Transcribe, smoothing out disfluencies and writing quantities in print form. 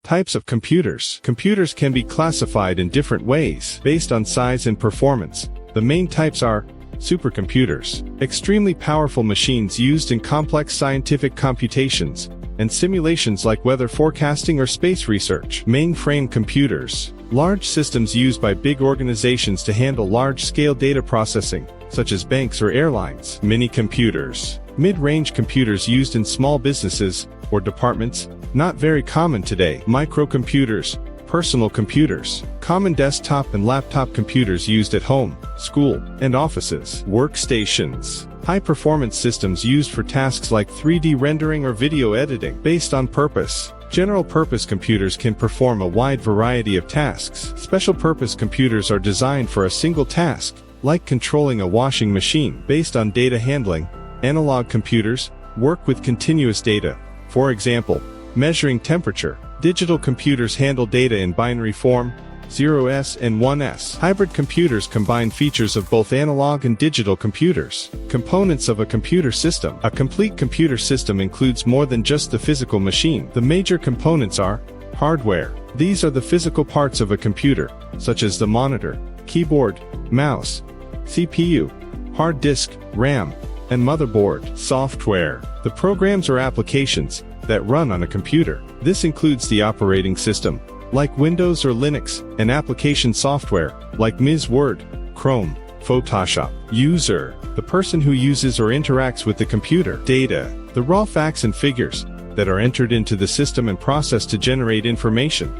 Types of computers. Computers can be classified in different ways based on size and performance. The main types are supercomputers, extremely powerful machines used in complex scientific computations and simulations like weather forecasting or space research. Mainframe computers, large systems used by big organizations to handle large-scale data processing, such as banks or airlines. Mini-computers, mid-range computers used in small businesses or departments, not very common today. Microcomputers, personal computers, common desktop and laptop computers used at home, school, and offices. Workstations, high-performance systems used for tasks like 3D rendering or video editing. Based on purpose, general-purpose computers can perform a wide variety of tasks. Special-purpose computers are designed for a single task, like controlling a washing machine. Based on data handling, analog computers work with continuous data. For example, measuring temperature. Digital computers handle data in binary form, 0s and 1s. Hybrid computers combine features of both analog and digital computers. Components of a computer system. A complete computer system includes more than just the physical machine. The major components are hardware. These are the physical parts of a computer, such as the monitor, keyboard, mouse, CPU, hard disk, RAM, and motherboard. Software. The programs or applications that run on a computer. This includes the operating system, like Windows or Linux, and application software, like Ms. Word, Chrome, Photoshop. User, the person who uses or interacts with the computer. Data, the raw facts and figures that are entered into the system and processed to generate information.